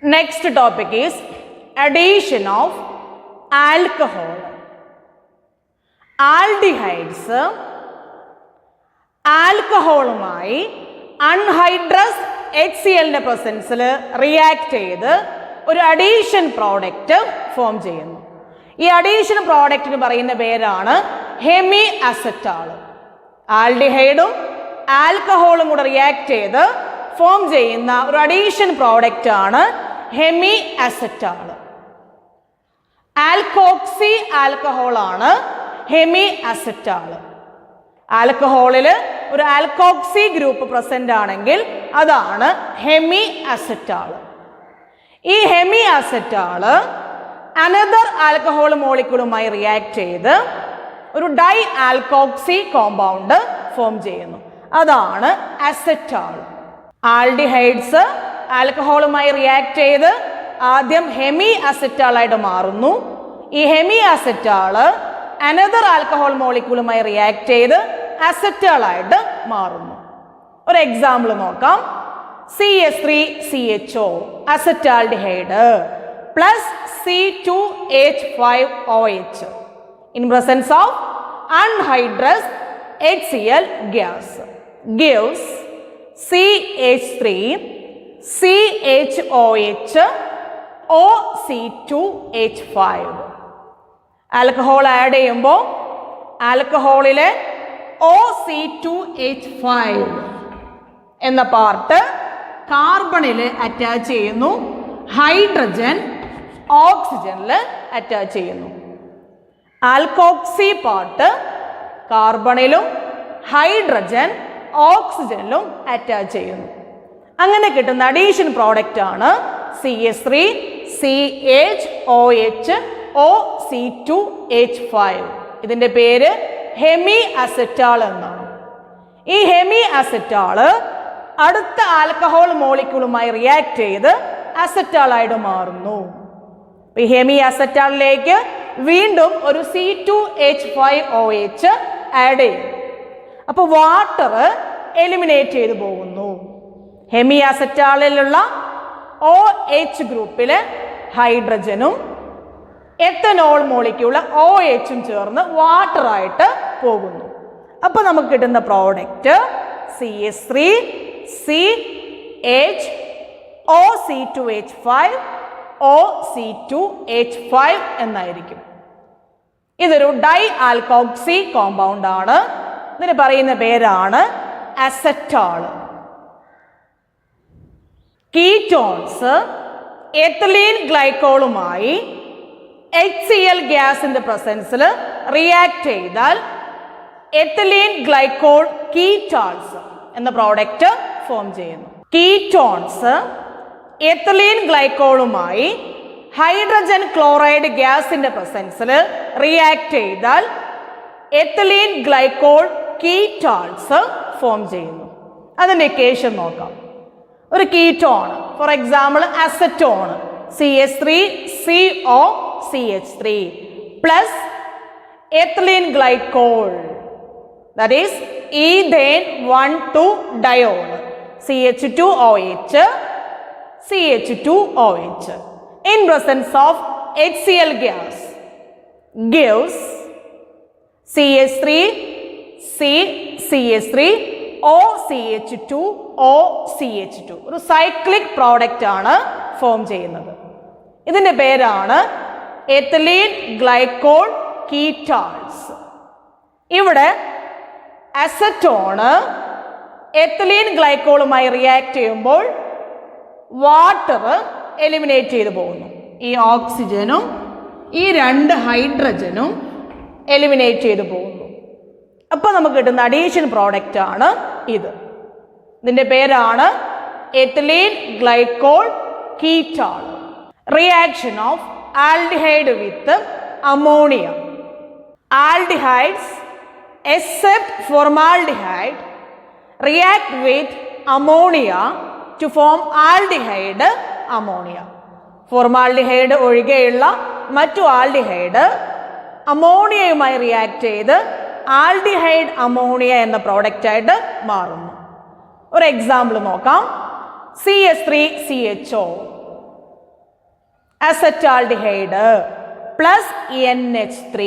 Next topic is addition of alcohol. Aldehydes ആൽക്കഹോളുമായി anhydrous HClന്റെ പ്രസൻസിൽ റിയാക്ട് ചെയ്ത് ഒരു അഡീഷൻ പ്രോഡക്റ്റ് ഫോം ചെയ്യുന്നു. ഈ അഡീഷൻ പ്രോഡക്റ്റിന് പറയുന്ന പേരാണ് ഹെമി അസറ്റാൾ. ആൽഡിഹൈഡും ആൽക്കഹോളും കൂടെ റിയാക്ട് ചെയ്ത് ഫോം ചെയ്യുന്ന ഒരു അഡീഷൻ പ്രോഡക്റ്റ് ആണ് ഹെമി അസറ്റാൾ. ആൽക്കോക്സി ആൽക്കഹോളാണ് ഹെമി അസറ്റാൾ. ആൽക്കഹോളിൽ ഒരു ആൽക്കോക്സി ഗ്രൂപ്പ് പ്രസന്റ് ആണെങ്കിൽ അതാണ് ഹെമി അസറ്റാൾ. ഈ ഹെമി അസറ്റാൾ അനദർ ആൽക്കഹോൾ മോളിക്യൂളുമായി റിയാക്ട് ചെയ്ത് ഒരു ഡൈ ആൽക്കോക്സി കോമ്പൗണ്ട് ഫോം ചെയ്യുന്നു. അതാണ് അസറ്റാൾ. ആൽഡിഹൈഡ്സ് ആൽക്കഹോളുമായി റിയാക്ട് ചെയ്ത് ആദ്യം ഹെമി അസറ്റാളായിട്ട് മാറുന്നു. ഈ ഹെമി അസറ്റാള് അനദർ ആൽക്കഹോൾ മോളിക്യൂളുമായി റിയാക്ട് ചെയ്ത് അസറ്റാളായിട്ട് മാറുന്നു. ഒരു എക്സാമ്പിൾ നോക്കാം. CH3CHO acetaldehyde plus C2H5OH in presence of anhydrous HCl gas gives CH3CHOH OC2H5. Alcohol add ചെയ്യുമ്പോൾ ആൽക്കഹോളിലെ OC2H5 എന്ന പാർട്ട് കാർബണിൽ അറ്റാച്ച് ചെയ്യുന്നു, ഹൈഡ്രജൻ ഓക്സിജനിൽ അറ്റാച്ച് ചെയ്യുന്നു. ആൽക്കോക്സി പാർട്ട് കാർബണിലും ഹൈഡ്രജൻ ഓക്സിജനിലും അറ്റാച്ച് ചെയ്യുന്നു. അങ്ങനെ കിട്ടുന്ന അഡീഷൻ പ്രോഡക്റ്റ് ആണ് CH3CHOH OC2H5. ഇതിൻ്റെ പേര് ഹെമി അസറ്റാൾ എന്നാണ്. ഈ ഹെമി അസറ്റാള് അടുത്ത ആൽക്കഹോൾ മോളിക്യൂളുമായി റിയാക്ട് ചെയ്ത് അസറ്റാളായിട്ട് മാറുന്നു. ഈ ഹെമി അസറ്റാളിലേക്ക് വീണ്ടും ഒരു C2H5OH ആഡ് ചെയ്യും. അപ്പോൾ വാട്ടർ എലിമിനേറ്റ് ചെയ്തു പോകുന്നു. ഹെമി അസറ്റാളിലുള്ള OH ഗ്രൂപ്പിലെ ഹൈഡ്രജനും എത്തനോൾ മോളിക്യൂള് OHും ചേർന്ന് വാട്ടറായിട്ട് പോകുന്നു. അപ്പോൾ നമുക്ക് കിട്ടുന്ന പ്രോഡക്റ്റ് CH3CHOC2H5 OC2H5 എന്നായിരിക്കും. ഇതൊരു ഡൈ ആൽക്കോക്സി കോമ്പൗണ്ട് ആണ്. ഇതിന് പറയുന്ന പേരാണ് അസറ്റാൾ. കീറ്റോൺസ് എത്തിലീൻ ഗ്ലൈക്കോളുമായി HCl ഗ്യാസിന്റെ പ്രസൻസിൽ റിയാക്ട് ചെയ്താൽ എത്തിലീൻ ഗ്ലൈക്കോൾ കീറ്റാൾസ് എന്ന പ്രോഡക്റ്റ് ഫോം ചെയ്യുന്നു. കീറ്റോൺസ് എത്തിലീൻ ഗ്ലൈക്കോളുമായി ഹൈഡ്രജൻ ക്ലോറൈഡ് ഗ്യാസിന്റെ പ്രസൻസിൽ റിയാക്ട് ചെയ്താൽ എത്തിലീൻ ഗ്ലൈക്കോൾ കീറ്റാൾസ് ഫോം ചെയ്യുന്നു. അതിന്റെ ഇക്വേഷൻ നോക്കാം. ഒരു ketone, for example acetone, CH3COCH3 plus ethylene glycol, that is ethane 1,2-diol, CH2OH, CH2OH in presence of HCl gas gives CH3CH3 OCH2 OCH2. ഒരു cyclic product ആണ് form ചെയ്യുന്നത്. ഇതിൻ്റെ പേരാണ് എത്തിലീൻ ഗ്ലൈക്കോൾ കീറ്റാൾസ്. ഇവിടെ അസറ്റോണ് എത്തിലീൻ ഗ്ലൈക്കോളുമായി react ചെയ്യുമ്പോൾ water eliminate ചെയ്തു പോകുന്നു. ഈ ഓക്സിജനും ഈ രണ്ട് ഹൈഡ്രജനും എലിമിനേറ്റ് ചെയ്തു പോകുന്നു. അപ്പോൾ നമുക്ക് കിട്ടുന്ന അഡീഷൻ പ്രോഡക്റ്റ് ആണ് ഇത്. ഇതിൻ്റെ പേരാണ് ethylene glycol ketal. Reaction of aldehyde with ammonia. Aldehydes except formaldehyde react with ammonia to form aldehyde ammonia. Formaldehyde ഒഴികെയുള്ള മറ്റു ആൽഡിഹൈഡ് അമോണിയയുമായി റിയാക്ട് ചെയ്ത് ആൽഡിഹൈഡ് അമോണിയ എന്ന പ്രോഡക്റ്റ് ആയിട്ട് മാറുന്നു. ഒരു എക്സാമ്പിൾ നോക്കാം. CH3CHO acetaldehyde plus NH3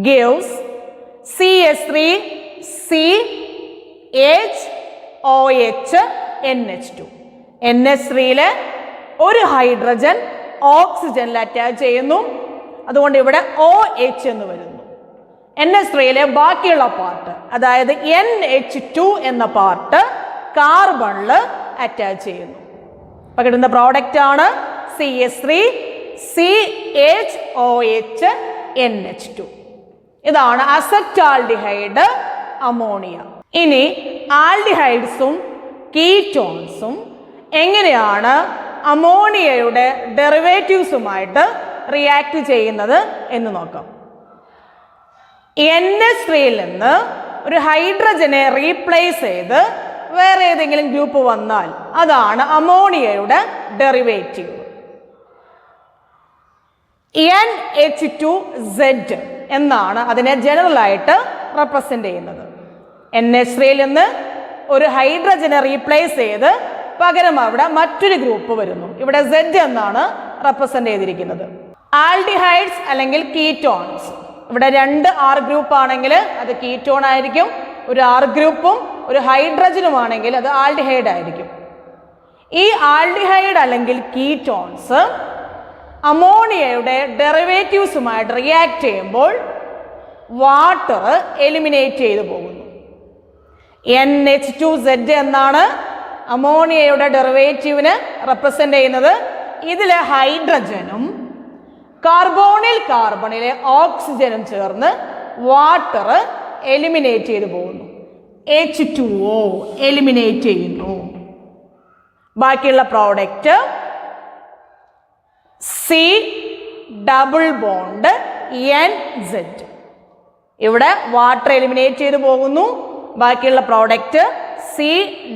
gives CH3CHOH NH2. NH3-ലെ ഒരു ഹൈഡ്രജൻ ഓക്സിജനിൽ അറ്റാച്ച് ചെയ്യുന്നു, അതുകൊണ്ട് ഇവിടെ OH എന്ന് വരുന്നു. NH3-ലെ ബാക്കിയുള്ള പാർട്ട്, അതായത് NH2 എന്ന പാർട്ട് കാർബണിൽ അറ്റാച്ച് ചെയ്യുന്നു. അപ്പൊ കിട്ടുന്ന പ്രോഡക്റ്റ് ആണ് CH3CHOH NH2. ഇതാണ് അസറ്റാൽഡിഹൈഡ് അമോണിയ. ഇനി ആൽഡിഹൈഡ്സും കീറ്റോൺസും എങ്ങനെയാണ് അമോണിയയുടെ ഡെറിവേറ്റീവ്സുമായിട്ട് റിയാക്ട് ചെയ്യുന്നത് എന്ന് നോക്കാം. NH3-യിൽ നിന്ന് ഒരു ഹൈഡ്രജനെ റീപ്ലേസ് ചെയ്ത് വേറെ ഏതെങ്കിലും ഗ്രൂപ്പ് വന്നാൽ അതാണ് അമോണിയയുടെ ഡെറിവേറ്റീവ്. NH2Z എന്നാണ് അതിനെ ജനറൽ ആയിട്ട് റെപ്രസെന്റ് ചെയ്യുന്നത്. NH3-യിൽ നിന്ന് ഒരു ഹൈഡ്രജനെ റീപ്ലേസ് ചെയ്ത് പകരം അവിടെ മറ്റൊരു ഗ്രൂപ്പ് വരുന്നു. ഇവിടെ Z എന്നാണ് റെപ്രസെന്റ് ചെയ്തിരിക്കുന്നത്. ആൽഡിഹൈഡ്സ് അല്ലെങ്കിൽ കീറ്റോൺസ്, ഇവിടെ 2 R ഗ്രൂപ്പ് ആണെങ്കിൽ അത് കീറ്റോൺ ആയിരിക്കും, ഒരു R ഗ്രൂപ്പും ഒരു ഹൈഡ്രജനും ആണെങ്കിൽ അത് ആൽഡിഹൈഡ് ആയിരിക്കും. ഈ ആൽഡിഹൈഡ് അല്ലെങ്കിൽ കീറ്റോൺസ് അമോണിയയുടെ ഡെറിവേറ്റീവ്സുമായിട്ട് റിയാക്ട് ചെയ്യുമ്പോൾ വാട്ടർ എലിമിനേറ്റ് ചെയ്തു പോകുന്നു. NH2Z എന്നാണ് അമോണിയയുടെ ഡെറിവേറ്റീവിന് റെപ്രസെന്റ് ചെയ്യുന്നത്. ഇതിലെ ഹൈഡ്രജനും കാർബണിലെ ഓക്സിജനും ചേർന്ന് വാട്ടർ എലിമിനേറ്റ് ചെയ്തു പോകുന്നു. H2O എലിമിനേറ്റ് ചെയ്യുന്നു. ബാക്കിയുള്ള product C double bond NZ. ഇവിടെ വാട്ടർ എലിമിനേറ്റ് ചെയ്തു പോകുന്നു. ബാക്കിയുള്ള product C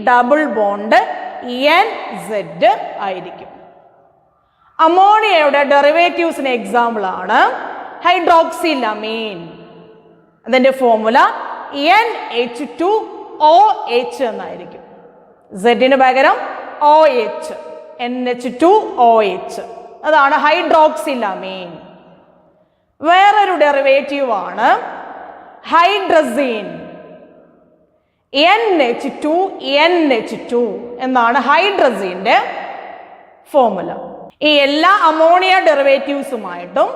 double bond NZ ആയിരിക്കും. അമോണിയയുടെ ഡെറിവേറ്റീവ്സിന് എക്സാമ്പിൾ ആണ് ഹൈഡ്രോക്സിലമീൻ. അതിന്റെ ഫോർമുല NH2OH എന്നായിരിക്കും. Z-ന് പകരം OH, NH2OH. അതാണ് ഹൈഡ്രോക്സിലമീൻ. വേറൊരു ഡെറിവേറ്റീവ് ആണ് ഹൈഡ്രസീൻ. NH2NH2 എന്നാണ് ഹൈഡ്രസീന്റെ ഫോർമുല. ഈ എല്ലാ അമോണിയ ഡെറിവേറ്റീവ്സുമായിട്ടും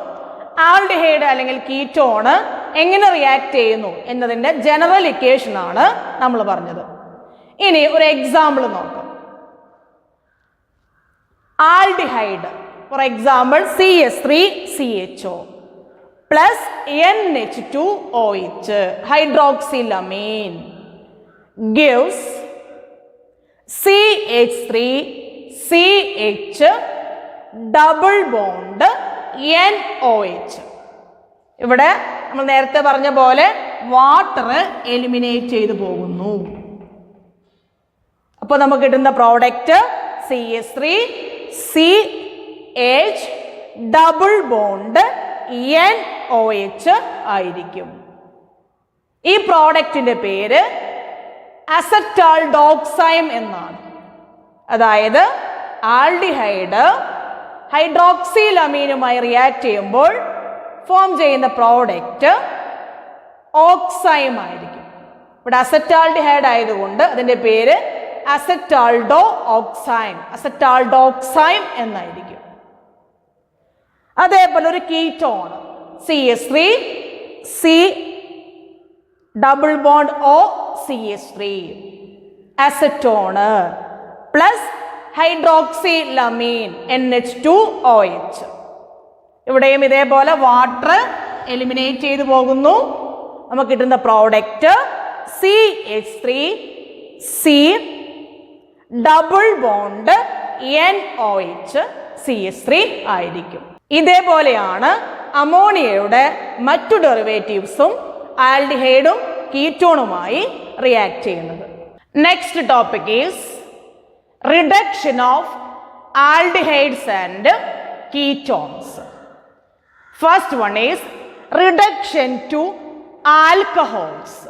ആൽഡിഹൈഡ് അല്ലെങ്കിൽ കീറ്റോണ് എങ്ങനെ റിയാക്ട് ചെയ്യുന്നു എന്നതിന്റെ ജനറൽ ഇക്വേഷൻ ആണ് നമ്മൾ പറഞ്ഞത്. ഇനി ഒരു എക്സാമ്പിൾ നോക്കാം. Aldehyde, for example CH3CHO plus NH2OH ഹൈഡ്രോക്സിലമീൻ gives CH3CH double bond NOH. ഇവിടെ നമ്മൾ നേരത്തെ പറഞ്ഞ പോലെ വാട്ടർ എലിമിനേറ്റ് ചെയ്തു പോകുന്നു. അപ്പോൾ നമുക്ക് കിട്ടുന്ന product CH3CH double bond NOH ആയിരിക്കും. ഈ പ്രോഡക്റ്റിന്റെ പേര് അസറ്റാൽഡോക്സൈം എന്നാണ്. അതായത് ആൽഡിഹൈഡ് ഹൈഡ്രോക്സിലമീനുമായി റിയാക്ട് ചെയ്യുമ്പോൾ ഫോം ചെയ്യുന്ന പ്രോഡക്റ്റ് ഓക്സൈം ആയിരിക്കും. ഇവിടെ അസറ്റാൽഡിഹൈഡ് ആയതുകൊണ്ട് അതിന്റെ പേര് അസറ്റാൽഡോക്സൈം എന്നായിരിക്കും. അതേപോലെ ഒരു ketone CH3C double bond OCH3 acetone plus hydroxylamine NH2OH. ഇവിടെയും ഇതേപോലെ വാട്ടർ എലിമിനേറ്റ് ചെയ്തു പോകുന്നു. നമുക്ക് കിട്ടുന്ന product CH3C double bond NOH CH3 ആയിരിക്കും. ഇതേപോലെയാണ് അമോണിയയുടെ മറ്റു ഡെറിവേറ്റീവ്സും ആൽഡിഹൈഡും കീറ്റോണുമായി റിയാക്ട് ചെയ്യുന്നത്. Next topic is reduction of aldehydes and ketones. First one is reduction to alcohols.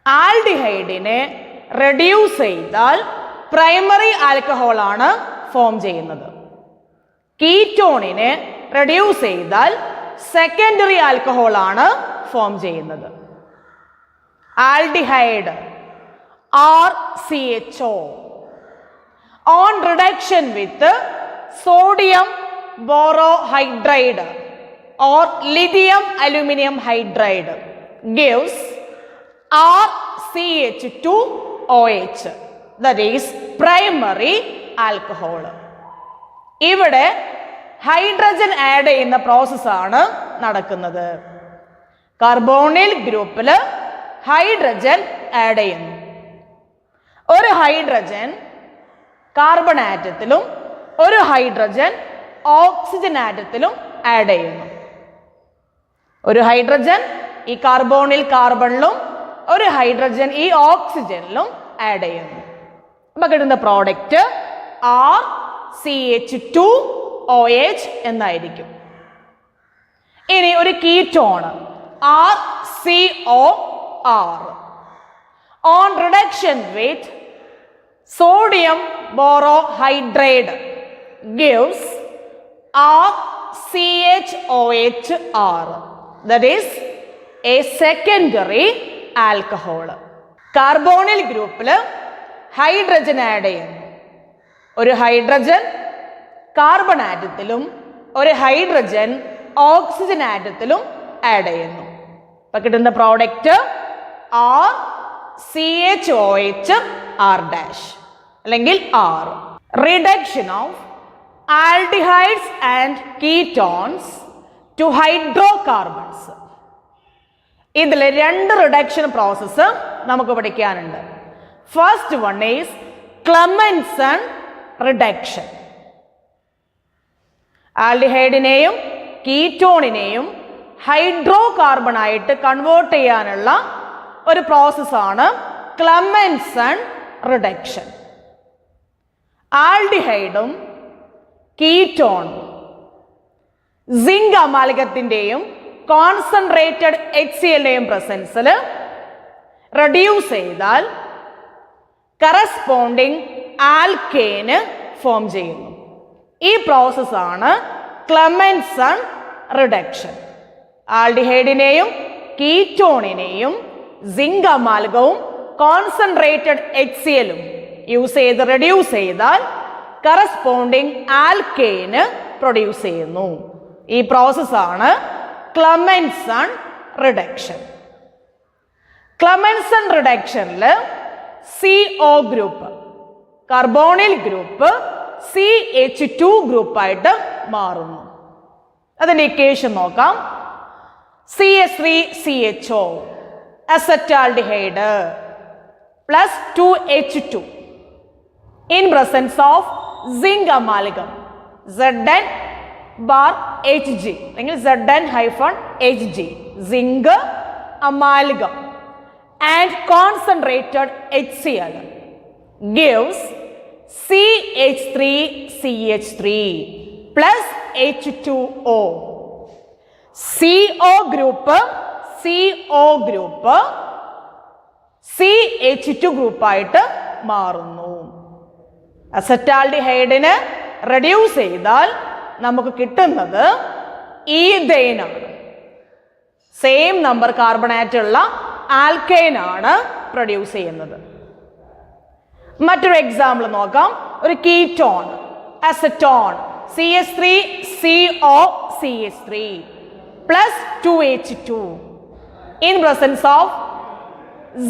ആൽഡിഹൈഡിനെ റെഡ്യൂസ് ചെയ്താൽ പ്രൈമറി ആൽക്കഹോൾ ആണ് ഫോം ചെയ്യുന്നത്. കീറ്റോണിനെ റെഡ്യൂസ് ചെയ്താൽ സെക്കൻഡറി ആൽക്കഹോൾ ആണ് ഫോം ചെയ്യുന്നത്. ആൽഡിഹൈഡ് RCHO on reduction with sodium borohydride or lithium aluminum hydride gives RCH2OH, that is primary alcohol. ഇവിടെ ഹൈഡ്രജൻ ആഡ് ചെയ്യുന്ന പ്രോസസ്സാണ് നടക്കുന്നത്. കാർബോണിൽ ഗ്രൂപ്പിൽ ഹൈഡ്രജൻ ആഡ് ചെയ്യുന്നു. ഒരു ഹൈഡ്രജൻ കാർബൺ ആറ്റത്തിലും ഒരു ഹൈഡ്രജൻ ഓക്സിജൻ ആറ്റത്തിലും ആഡ് ചെയ്യുന്നു. ഒരു ഹൈഡ്രജൻ ഈ കാർബോണിൽ കാർബണിലും ഒരു ഹൈഡ്രജൻ ഈ ഓക്സിജനിലും ആഡ് ചെയ്യുന്നു. അപ്പൊ കിട്ടുന്ന പ്രോഡക്റ്റ് RCH2OH എന്നായിരിക്കും. ഇനി ഒരു ketone RCOR on reduction with sodium borohydride gives RCHOHR, that is a secondary alcohol. കാർബോണിൽ ഗ്രൂപ്പിൽ ഹൈഡ്രജൻ ആഡ് ചെയ്യുന്നു. ഒരു ഹൈഡ്രജൻ കാർബൺ ആറ്റത്തിലും ഒരു ഹൈഡ്രജൻ ഓക്സിജൻ ആറ്റത്തിലും ആഡ് ചെയ്യുന്നു. അപ്പൊ കിട്ടുന്ന പ്രോഡക്റ്റ് RCHOHR അല്ലെങ്കിൽ R. Reduction of aldehydes and ketones to hydrocarbons. ഇതിൽ രണ്ട് റിഡക്ഷൻ പ്രോസസ്സ് നമുക്ക് പഠിക്കാനുണ്ട്. First one is Clemmensen reduction. ആൽഡിഹൈഡിനെയും കീറ്റോണിനെയും ഹൈഡ്രോ കാർബൺ ആയിട്ട് കൺവേർട്ട് ചെയ്യാനുള്ള ഒരു പ്രോസസ്സാണ് ക്ലെമൻസൺ റിഡക്ഷൻ. ആൽഡിഹൈഡും കീറ്റോണും സിങ്ക് അമാൽഗത്തിൻ്റെയും കോൺസെൻട്രേറ്റഡ് HCl-ന്റെയും പ്രസൻസിൽ റെഡ്യൂസ് ചെയ്താൽ കറസ്പോണ്ടിങ് ആൽക്കേന് ഫോം ചെയ്യുന്നു. ഈ പ്രോസസ്സാണ് ക്ലെമൻസൺ റിഡക്ഷൻ. ആൽഡിഹൈഡിനെയും കീറ്റോണിനെയും സിങ്ക് അമാൽഗവും കോൺസെൻട്രേറ്റഡ് HCl-ഉം യൂസ് ചെയ്ത് റെഡ്യൂസ് ചെയ്താൽ കറസ്പോണ്ടിങ് ആൽക്കേന് പ്രൊഡ്യൂസ് ചെയ്യുന്നു. ഈ പ്രോസസ്സാണ് ക്ലെമൻസൺ റിഡക്ഷൻ. ക്ലെമൻസൺ റിഡക്ഷനിൽ CO group carbonyl group CH2 ഗ്രൂപ്പായിട്ട് മാറുന്നു. അതിന്റെ ഇക്വേഷൻ നോക്കാം. CH3CHO acetaldehyde plus 2H2 in presence of zinc amalgam Zn/Hg അല്ലെങ്കിൽ Zn-Hg zinc amalgam and concentrated HCl gives CH3CH3 plus H2O. CO group CH2 ഗ്രൂപ്പായിട്ട് മാറുന്നു. അസറ്റാൽഡിഹൈഡിന് reduce ചെയ്താൽ നമുക്ക് കിട്ടുന്നത് ഈഥെയ്നാണ്. സെയിം നമ്പർ കാർബണാറ്റുള്ള ആൽക്കൈനാണ് പ്രൊഡ്യൂസ് ചെയ്യുന്നത്. മറ്റൊരു എക്സാമ്പിൾ നോക്കാം. ഒരു ketone acetone CH3COCH3 plus 2H2 in presence of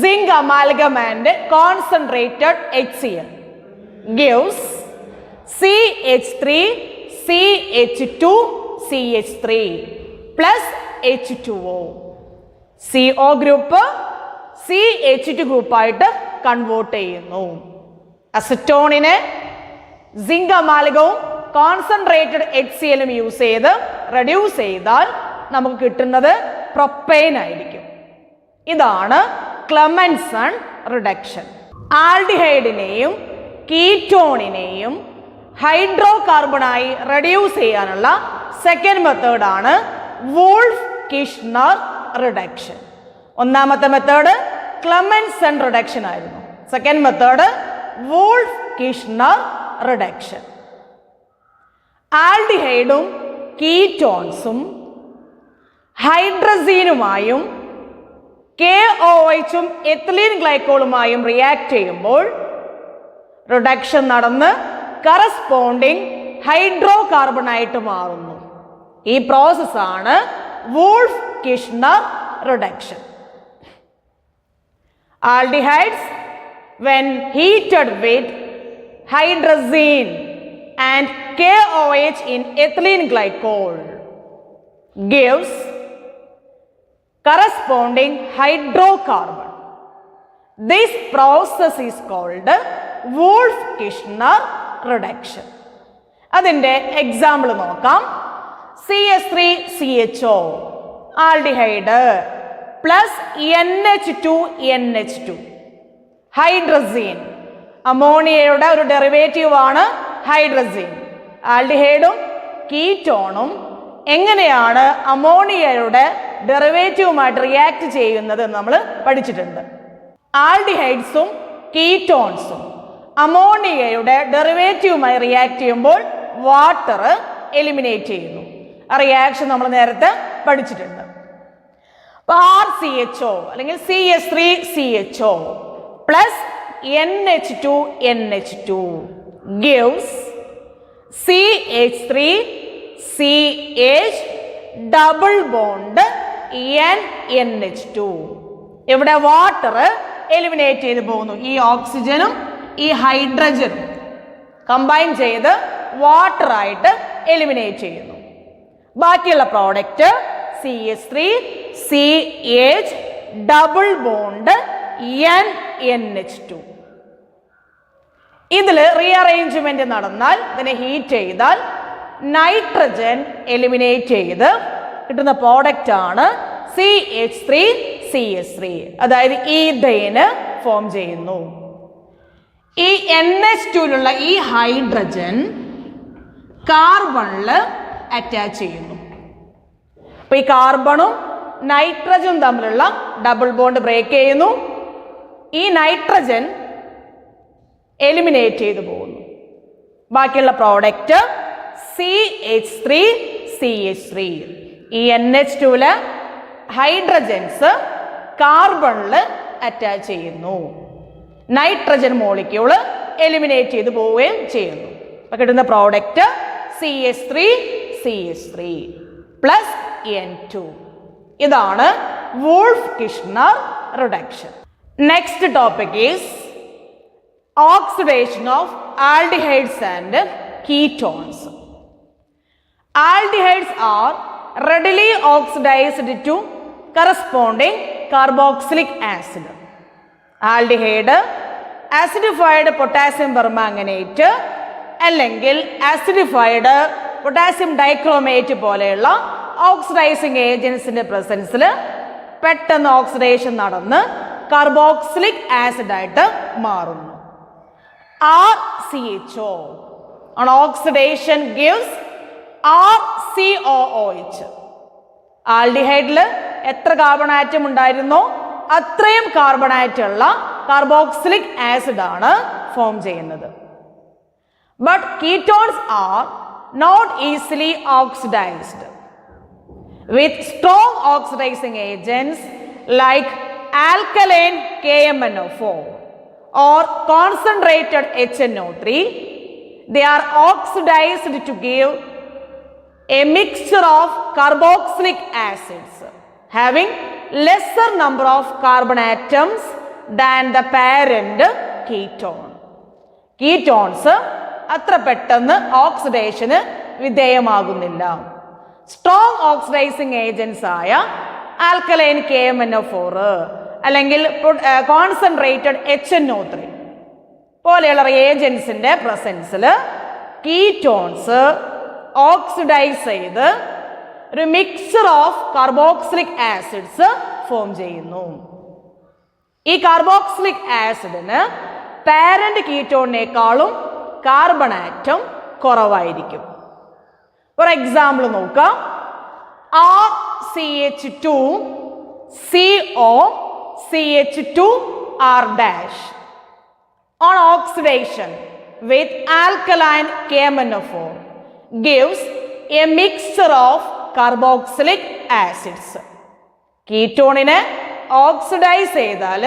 zinc amalgam and concentrated HCl gives CH3CH2CH3 plus H2O. CO group CH2 ഗ്രൂപ്പായിട്ട് കൺവേർട്ട് ചെയ്യുന്നു. അസറ്റോണിനെ സിങ്ക് അമാൽഗവും കോൺസെൻട്രേറ്റഡ് HCl-ഉം യൂസ് ചെയ്ത് റെഡ്യൂസ് ചെയ്താൽ നമുക്ക് കിട്ടുന്നത് പ്രൊപ്പൈൻ ആയിരിക്കും. ഇതാണ് ക്ലെമൻസൺ റിഡക്ഷൻ. ആൽഡിഹൈഡിനെയും കീറ്റോണിനെയും ഹൈഡ്രോ കാർബണായി റെഡ്യൂസ് ചെയ്യാനുള്ള സെക്കൻഡ് മെത്തേഡാണ് വൂൾഫ് കിഷ്ണർ റിഡക്ഷൻ. ഒന്നാമത്തെ മെത്തേഡ് ക്ലെമൻസൺ റിഡക്ഷൻ ആയിരുന്നു. Second method Wolff Kishner reduction. ആൽഡിഹൈഡും കീറ്റോൺസും ഹൈഡ്രസീനുമായും KOH എത്തിലീൻ ഗ്ലൈക്കോളുമായും റിയാക്ട് ചെയ്യുമ്പോൾ റിഡക്ഷൻ നടന്ന് കറസ്പോണ്ടിങ് ഹൈഡ്രോ കാർബണായിട്ട് മാറുന്നു. ഈ പ്രോസസ്സാണ് Wolff Kishner reduction. Aldehydes, when heated with hydrazine and KOH in ethylene glycol, gives corresponding hydrocarbon. This process is called Wolff-Kishner reduction. അതിൻ്റെ എക്സാമ്പിൾ നോക്കാം. CH3CHO aldehyde plus NH2NH2 hydrazine, അമോണിയയുടെ ഒരു ഡെറിവേറ്റീവ് ആണ് ഹൈഡ്രസീൻ. ആൽഡിഹൈഡും കീറ്റോണും എങ്ങനെയാണ് അമോണിയയുടെ ഡെറിവേറ്റീവുമായിട്ട് റിയാക്ട് ചെയ്യുന്നത് എന്ന് നമ്മൾ പഠിച്ചിട്ടുണ്ട്. ആൽഡിഹൈഡ്സും കീറ്റോൺസും അമോണിയയുടെ ഡെറിവേറ്റീവുമായി react ചെയ്യുമ്പോൾ വാട്ടർ എലിമിനേറ്റ് ചെയ്യുന്നു. ആ റിയാക്ഷൻ നമ്മൾ നേരത്തെ പഠിച്ചിട്ടുണ്ട്. അപ്പോൾ RCHO അല്ലെങ്കിൽ CH3CHO plus NH2NH2 gives CH3CH double bond NH2. ഇവിടെ വാട്ടർ എലിമിനേറ്റ് ചെയ്ത് പോകുന്നു. ഈ ഓക്സിജനും ഈ ഹൈഡ്രജനും കമ്പൈൻ ചെയ്ത് വാട്ടർ ആയിട്ട് എലിമിനേറ്റ് ചെയ്യുന്നു. ബാക്കിയുള്ള product CH3CH double bond NH2. ഇതിൽ റീഅറേഞ്ച്മെന്റ് നടന്നാൽ, ഇതിനെ ഹീറ്റ് ചെയ്താൽ നൈട്രജൻ എലിമിനേറ്റ് ചെയ്ത് കിട്ടുന്ന പ്രോഡക്റ്റ് ആണ് CH3CH3. അതായത് ഈഥൈന് ഫോം ചെയ്യുന്നു. ഈ NH2ലുള്ള ഈ ഹൈഡ്രജൻ കാർബണിൽ അറ്റാച്ച് ചെയ്യുന്നു. അപ്പൊ ഈ കാർബണും നൈട്രജനും തമ്മിലുള്ള ഡബിൾ ബോണ്ട് ബ്രേക്ക് ചെയ്യുന്നു. ഈ നൈട്രജൻ എലിമിനേറ്റ് ചെയ്തു പോകുന്നു. ബാക്കിയുള്ള പ്രോഡക്റ്റ് CH3CH3. ഈ NH2ല് ഹൈഡ്രജൻസ് കാർബണിൽ അറ്റാച്ച് ചെയ്യുന്നു. നൈട്രജൻ മോളിക്യൂള് എലിമിനേറ്റ് ചെയ്ത് പോവുകയും ചെയ്യുന്നു. അപ്പൊ കിട്ടുന്ന പ്രോഡക്റ്റ് CH3CH3 പ്ലസ് N2. ഇതാണ് wolf Kishner reduction. Next topic is oxidation of aldehydes and ketones. Aldehydes are readily oxidized to corresponding carboxylic acid. ആൽഡിഹൈഡ് ആസിഡിഫൈഡ് പൊട്ടാസ്യം പെർമാംഗനേറ്റ് അല്ലെങ്കിൽ acidified potassium dichromate പോലെയുള്ള oxidising ഏജൻസിന്റെ പ്രസൻസിൽ പെട്ടെന്ന് ഓക്സിഡേഷൻ നടന്ന് carboxylic ആസിഡായിട്ട് മാറുന്നു. RCHO on oxidation gives RCOOH. ആൽഡിഹൈഡിൽ എത്ര carbon atom ഉണ്ടായിരുന്നോ അത്രയും കാർബൺ ആറ്റമുള്ള കാർബോക്സിലിക് ആസിഡ് ആണ് ഫോം ചെയ്യുന്നത്. But ketones are not easily oxidised with strong oxidising agents like alkaline KMnO4 or concentrated HNO3. They are oxidized to give a mixture of carboxylic acids having lesser number of carbon atoms than the parent ketone. Ketones അത്ര പെട്ടെന്ന് oxidation വിധേയമാകുന്നില്ല. Strong oxidising agents ആയ alkaline KMnO4 അല്ലെങ്കിൽ concentrated HNO3 പോലെയുള്ള ഏജൻസിന്റെ പ്രസൻസിൽ ketones oxidise ചെയ്ത് ഒരു mixture of carboxylic acids form ചെയ്യുന്നു. ഈ carboxylic ആസിഡിന് പാരന്റ് കീറ്റോണിനേക്കാളും കാർബൺ ആറ്റം കുറവായിരിക്കും. ഫോർ എക്സാമ്പിൾ നോക്കാം. RCH2COCH2R dash on oxidation with alkaline KMnO4 gives a mixture of carboxylic acids. കീറ്റോണിനെ ഓക്സിഡൈസ് ചെയ്താൽ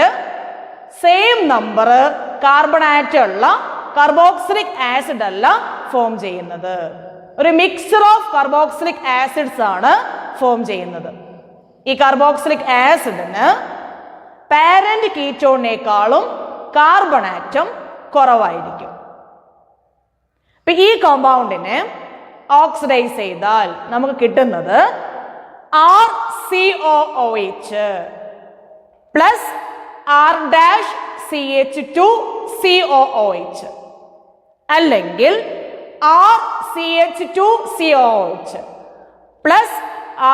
സെയിം നമ്പർ കാർബൺ ആറ്റം ഉള്ള കാർബോക്സിലിക് ആസിഡ് അല്ല ഫോം ചെയ്യുന്നത്. ഒരു മിക്സ്ചർ ഓഫ് കാർബോക്സിലിക് ആസിഡ്സ് ആണ് ഫോം ചെയ്യുന്നത്. ഈ കാർബോക്സിലിക് ആസിഡിന് പാരന്റ് കീറ്റോണിനേക്കാളും കാർബൺ ആറ്റം കുറവായിരിക്കും. ഇപ്പൊ ഈ കോമ്പൗണ്ടിനെ ഓക്സിഡൈസ് ചെയ്താൽ നമുക്ക് കിട്ടുന്നത് RCOOH പ്ലസ് R-CH2COOH അല്ലെങ്കിൽ RCH2COOH പ്ലസ്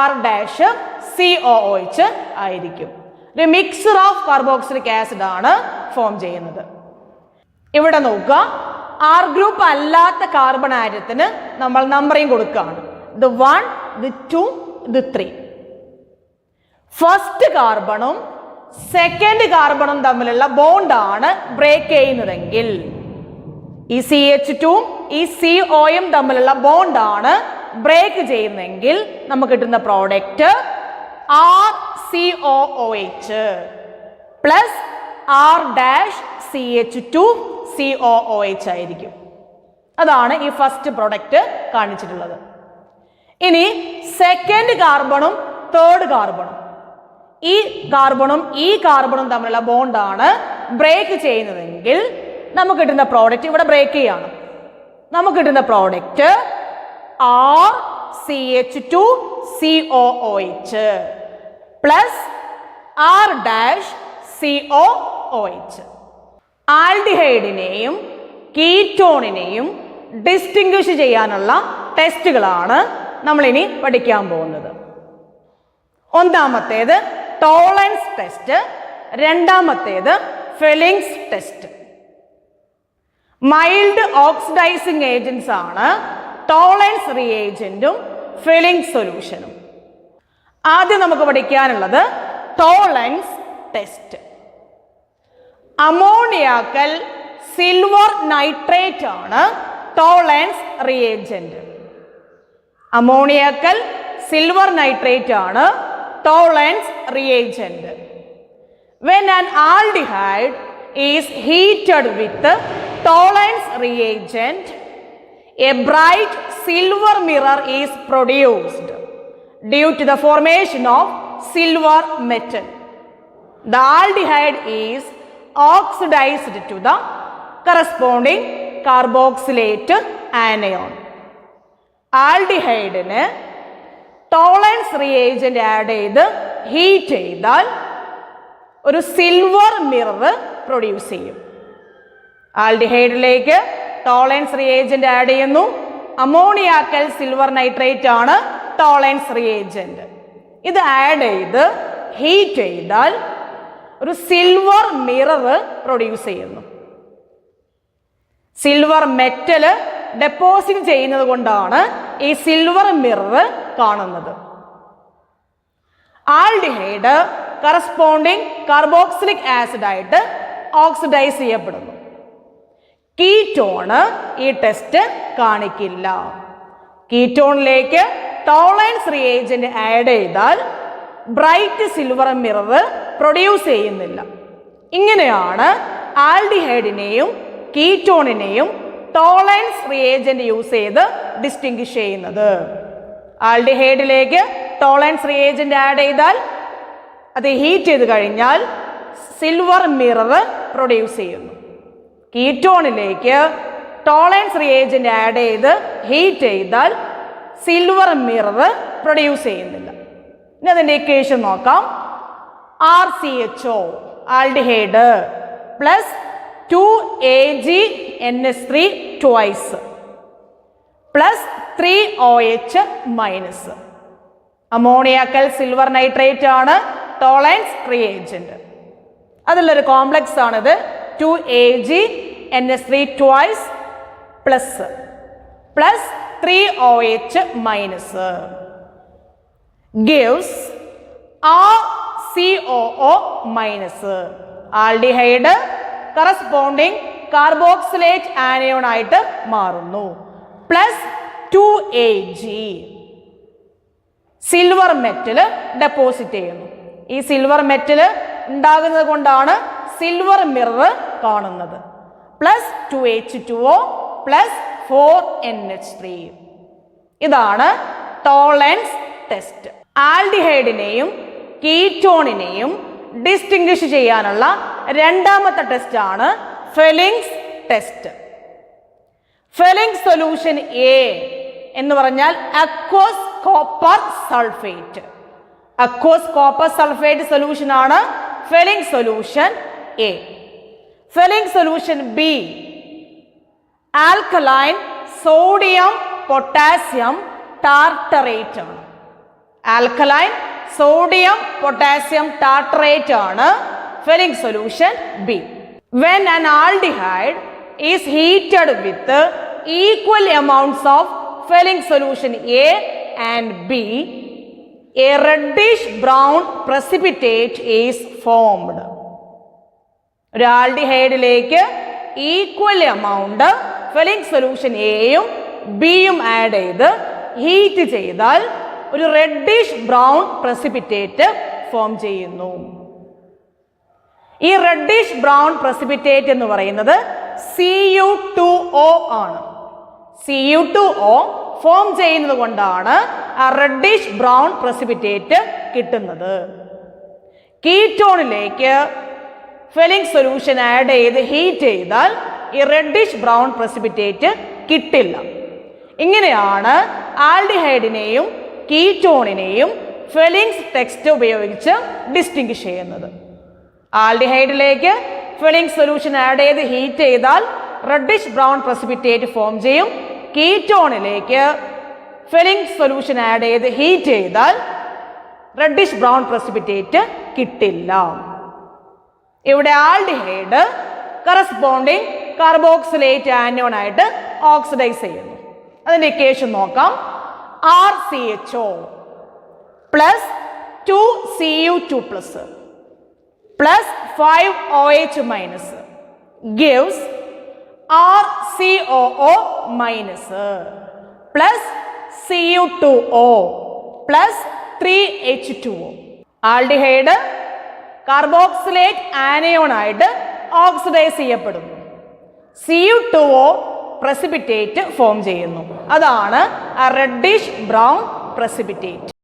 R-COOH ആയിരിക്കും. ഒരു മിക്സ്ചർ ഓഫ് കാർബോക്സിലിക് ആസിഡ് ആണ് ഫോം ചെയ്യുന്നത്. ഇവിടെ നോക്കുക, ആർ ഗ്രൂപ്പ് അല്ലാത്ത കാർബൺ ആറ്റത്തിന് നമ്മൾ നമ്പറിങ് കൊടുക്കുകയാണ്. ഇത് 1, ഇത് 2, ഇത് 3. ഫസ്റ്റ് കാർബണും സെക്കൻഡ് കാർബണും തമ്മിലുള്ള ബോണ്ടാണ് ബ്രേക്ക് ചെയ്യുന്നതെങ്കിൽ, ഈ CH2 ഈ CO തമ്മിലുള്ള ബോണ്ടാണ് ബ്രേക്ക് ചെയ്യുന്നതെങ്കിൽ നമുക്ക് കിട്ടുന്ന പ്രോഡക്റ്റ് RCOOH പ്ലസ് R-CH2COOH ആയിരിക്കും. അതാണ് ഈ ഫസ്റ്റ് പ്രൊഡക്റ്റ് കാണിച്ചിട്ടുള്ളത്. ഇനി സെക്കൻഡ് കാർബണും തേർഡ് കാർബണും, ഈ കാർബണും തമ്മിലുള്ള ബോണ്ടാണ് ബ്രേക്ക് ചെയ്യുന്നതെങ്കിൽ നമുക്ക് കിട്ടുന്ന പ്രോഡക്റ്റ് ഇവിടെ ബ്രേക്ക് ചെയ്യാണ്. നമുക്ക് കിട്ടുന്ന പ്രോഡക്റ്റ് RCH2COOH പ്ലസ് R-COOH. ആൽഡിഹൈഡിനെയും കീറ്റോണിനെയും ഡിസ്റ്റിങ്വിഷ് ചെയ്യാനുള്ള ടെസ്റ്റുകളാണ് നമ്മളിനി പഠിക്കാൻ പോകുന്നത്. ഒന്നാമത്തേത് ടോളറൻസ് ടെസ്റ്റ്, രണ്ടാമത്തേത് Fehling's test. Mild oxidising agents ആണ് ടോളറൻസ് റിയേജന്റും ഫെലിങ് സൊല്യൂഷനും. ആദ്യം നമുക്ക് പഠിക്കാനുള്ളത് Tollens test. Ammoniacal silver nitrate ആണ് Tollens reagent. Ammoniacal silver nitrate ആണ് Tollens reagent. When an aldehyde is heated with tolerance reagent, a bright silver mirror is produced due to the formation of silver metal. The aldehyde is oxidized to the corresponding carboxylate anion. ആൽഡിഹൈഡിന് Tollens reagent add ചെയ്ത് heat ചെയ്താൽ ഒരു silver mirror produce ചെയ്യും. ആൽഡിഹൈഡിലേക്ക് Tollens reagent add ചെയ്യുന്നു. Ammoniacal silver nitrate ആണ് Tollens reagent. ഇത് add ചെയ്ത് ഹീറ്റ് ചെയ്താൽ ഒരു സിൽവർ മിറർ പ്രൊഡ്യൂസ് ചെയ്യുന്നു. സിൽവർ മെറ്റല് ഡെപ്പോസിറ്റ് ചെയ്യുന്നത് കൊണ്ടാണ് ഈ സിൽവർ മിറർ കാണുന്നത്. ആൽഡിഹൈഡ് കറസ്പോണ്ടിങ് കാർബോക്സിലിക് ആസിഡ് ആയിട്ട് ഓക്സിഡൈസ് ചെയ്യപ്പെടുന്നു. കീറ്റോണ് ഈ ടെസ്റ്റ് കാണിക്കില്ല. കീറ്റോണിലേക്ക് ടോളറൻസ് റിയേജന്റ് ആഡ് ചെയ്താൽ ബ്രൈറ്റ് സിൽവർ മിറർ പ്രൊഡ്യൂസ് ചെയ്യുന്നില്ല. ഇങ്ങനെയാണ് ആൽഡിഹൈഡിനെയും കീറ്റോണിനെയും ടോളറൻസ് റിയേജന്റ് യൂസ് ചെയ്ത് ഡിസ്റ്റിങ്വിഷ് ചെയ്യുന്നത്. ആൽഡിഹൈഡിലേക്ക് ടോളറൻസ് റിയേജന്റ് ആഡ് ചെയ്താൽ അത് ഹീറ്റ് ചെയ്ത് കഴിഞ്ഞാൽ സിൽവർ മിറർ പ്രൊഡ്യൂസ് ചെയ്യുന്നു. കീറ്റോണിലേക്ക് ടോളറൻസ് റിയേജന്റ് ആഡ് ചെയ്ത് ഹീറ്റ് ചെയ്താൽ സിൽവർ മിറർ പ്രൊഡ്യൂസ് ചെയ്യുന്നില്ല. ഇനി അതിൻ്റെ ഇക്വേഷൻ നോക്കാം. RCHO aldehyde plus 2AgNH3 twice plus 3OH minus. Ammoniacal silver nitrate ആണ് ടോളറൻസ് റിയേജന്റ്. അതിലൊരു കോംപ്ലക്സ് ആണിത്. 2AgNH3 twice plus 3OH minus gives RCOO minus. Aldehyde corresponding carboxylate anion ആയിട്ട് മാറുന്നു. Plus 2Ag. Silver metal deposit ചെയ്യുന്നു. ഈ silver metal ഉണ്ടാകുന്നത് കൊണ്ടാണ് silver mirror കാണുന്നത്. Plus 2H2O plus 4NH3. ഇതാണ് ടോളറൻസ് ടെസ്റ്റ്. ആൽഡിഹൈഡിനെയും കീറ്റോണിനെയും ഡിസ്റ്റിംഗ്വിഷ് ചെയ്യാനുള്ള രണ്ടാമത്തെ ടെസ്റ്റ് ആണ് Fehling's test. Fehling's solution A എന്ന് പറഞ്ഞാൽ aqueous copper sulphate. Aqueous copper sulphate solution ആണ് Fehling's solution A. Fehling's solution B alkaline sodium potassium tartrate ആണ്. ആൽക്കലൈൻ സോഡിയം പൊട്ടാസ്യം ടാർട്ടറേറ്റ് ആണ് Fehling's solution B. When an aldehyde is heated with equal amounts of Fehling solution A and B, a reddish brown precipitate is formed. ഒരു ആൽഡിഹൈഡിലേക്ക് equal amount Fehling solution എയും ബിയും add ചെയ്ത് heat ചെയ്താൽ ഒരു reddish brown precipitate form ചെയ്യുന്നു. ഈ reddish brown precipitate എന്ന് പറയുന്നത് Cu2O ആണ്. Cu2O ഫോം ചെയ്യുന്നത് കൊണ്ടാണ് ആ റെഡിഷ് ബ്രൗൺ പ്രസിപ്പിറ്റേറ്റ് കിട്ടുന്നത്. കീറ്റോണിലേക്ക് ഫെലിംഗ് സൊല്യൂഷൻ ആഡ് ചെയ്ത് ഹീറ്റ് ചെയ്താൽ ഈ റെഡിഷ് ബ്രൗൺ പ്രസിപ്പിറ്റേറ്റ് കിട്ടില്ല. ഇങ്ങനെയാണ് ആൽഡിഹൈഡിനെയും കീറ്റോണിനെയും ഫെലിംഗ്സ് ടെക്സ്റ്റ് ഉപയോഗിച്ച് ഡിസ്റ്റിംഗ്വിഷ് ചെയ്യുന്നത്. ആൽഡിഹൈഡിലേക്ക് ഫെലിംഗ് സൊല്യൂഷൻ ആഡ് ചെയ്ത് ഹീറ്റ് ചെയ്താൽ റെഡിഷ് ബ്രൗൺ പ്രസിപ്പിറ്റേറ്റ് ഫോം ചെയ്യും. കീറ്റോണിലേക്ക് ഫെലിംഗ് സൊല്യൂഷൻ ആഡ് ചെയ്ത് ഹീറ്റ് ചെയ്താൽ റെഡിഷ് ബ്രൗൺ പ്രസിപ്പിറ്റേറ്റ് കിട്ടില്ല. ഇവിടെ ആൽഡിഹൈഡ് കറസ്പോണ്ടിങ് കാർബോക്സിലേറ്റ് ആനിയോൺ ആയിട്ട് ഓക്സിഡൈസ് ചെയ്യുന്നു. അതിന്റെ ഇക്വേഷൻ നോക്കാം. RCHO plus 2Cu2 plus plus 5OH minus gives RCOO minus plus Cu2O plus 3H2O. Aldehyde carboxylate anion ആയിട്ട് ഓക്സിഡൈസ് ചെയ്യപ്പെടുന്നു. Cu2O പ്രസിപ്പിറ്റേറ്റ് ഫോം ചെയ്യുന്നു. അതാണ് റെഡിഷ് ബ്രൗൺ പ്രസിപ്പിറ്റേറ്റ്.